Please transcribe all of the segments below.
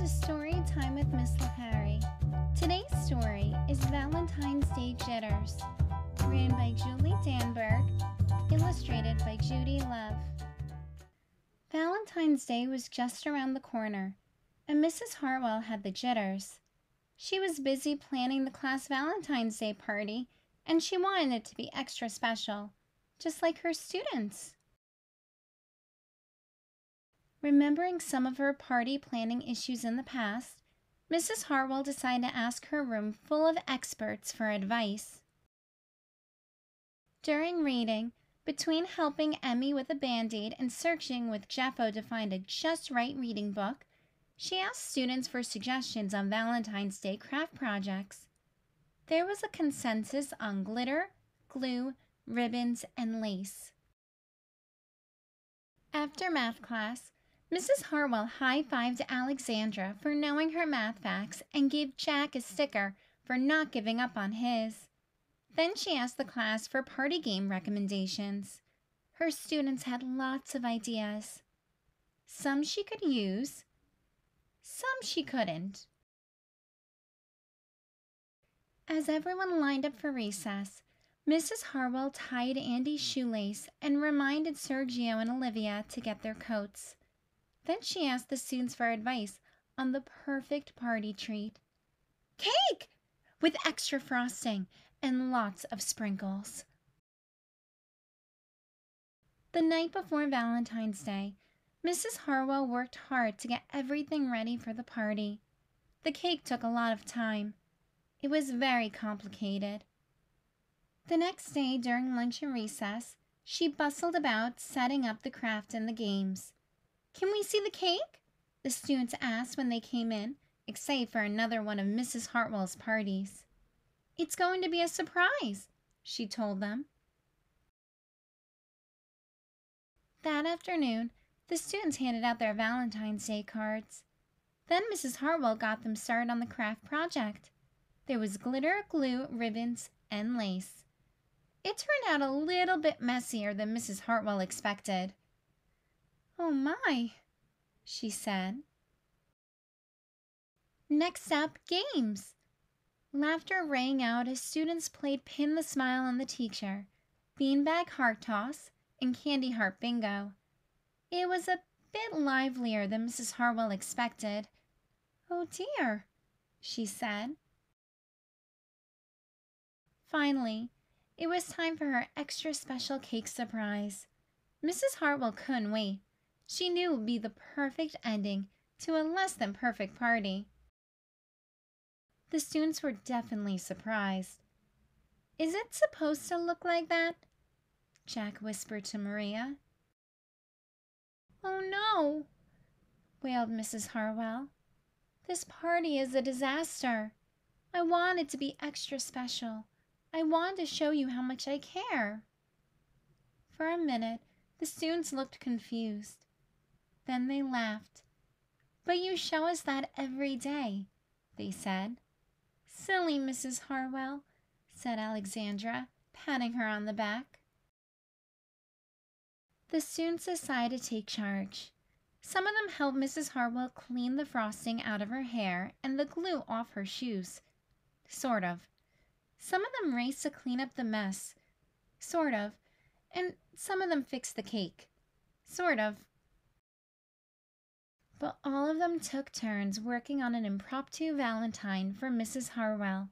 to Story Time with Miss LaPerry. Today's story is Valentine's Day Jitters, written by Julie Danberg, illustrated by Judy Love. Valentine's Day was just around the corner, and Mrs. Hartwell had the jitters. She was busy planning the class Valentine's Day party, and she wanted it to be extra special, just like her students. Remembering some of her party planning issues in the past, Mrs. Hartwell decided to ask her room full of experts for advice. During reading, between helping Emmy with a Band-Aid and searching with Jeffo to find a just right reading book, she asked students for suggestions on Valentine's Day craft projects. There was a consensus on glitter, glue, ribbons, and lace. After math class, Mrs. Hartwell high-fived Alexandra for knowing her math facts and gave Jack a sticker for not giving up on his. Then she asked the class for party game recommendations. Her students had lots of ideas. Some she could use, some she couldn't. As everyone lined up for recess, Mrs. Hartwell tied Andy's shoelace and reminded Sergio and Olivia to get their coats. Then she asked the students for advice on the perfect party treat. Cake! With extra frosting and lots of sprinkles. The night before Valentine's Day, Mrs. Hartwell worked hard to get everything ready for the party. The cake took a lot of time. It was very complicated. The next day, during lunch and recess, she bustled about setting up the craft and the games. "Can we see the cake?" the students asked when they came in, excited for another one of Mrs. Hartwell's parties. "It's going to be a surprise," she told them. That afternoon, the students handed out their Valentine's Day cards. Then Mrs. Hartwell got them started on the craft project. There was glitter, glue, ribbons, and lace. It turned out a little bit messier than Mrs. Hartwell expected. "Oh my," she said. Next up, games. Laughter rang out as students played Pin the Smile on the Teacher, Beanbag Heart Toss, and Candy Heart Bingo. It was a bit livelier than Mrs. Hartwell expected. "Oh dear," she said. Finally, it was time for her extra special cake surprise. Mrs. Hartwell couldn't wait. She knew it would be the perfect ending to a less than perfect party. The students were definitely surprised. "Is it supposed to look like that?" Jack whispered to Maria. "Oh no," wailed Mrs. Hartwell. "This party is a disaster. I want it to be extra special. I want to show you how much I care." For a minute, the students looked confused. Then they laughed. "But you show us that every day," they said. "Silly Mrs. Hartwell," said Alexandra, patting her on the back. The students decided to take charge. Some of them helped Mrs. Hartwell clean the frosting out of her hair and the glue off her shoes. Sort of. Some of them raced to clean up the mess. Sort of. And some of them fixed the cake. Sort of. But all of them took turns working on an impromptu Valentine for Mrs. Hartwell.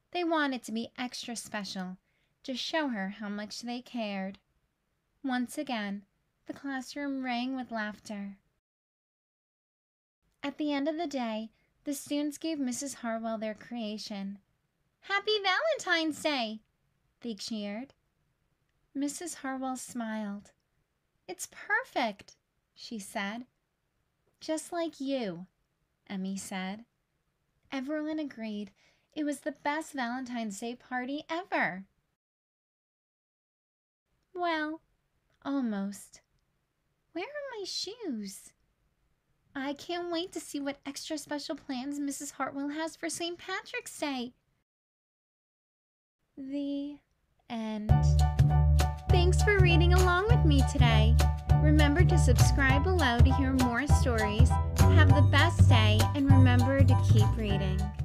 They wanted to be extra special, to show her how much they cared. Once again, the classroom rang with laughter. At the end of the day, the students gave Mrs. Hartwell their creation. "Happy Valentine's Day!" they cheered. Mrs. Hartwell smiled. "It's perfect," she said. "Just like you," Emmy said. Everyone agreed it was the best Valentine's Day party ever. Well, almost. Where are my shoes? I can't wait to see what extra special plans Mrs. Hartwell has for St. Patrick's Day. The end. Thanks for reading along with me today. Remember to subscribe below to hear more stories. Have the best day, and remember to keep reading.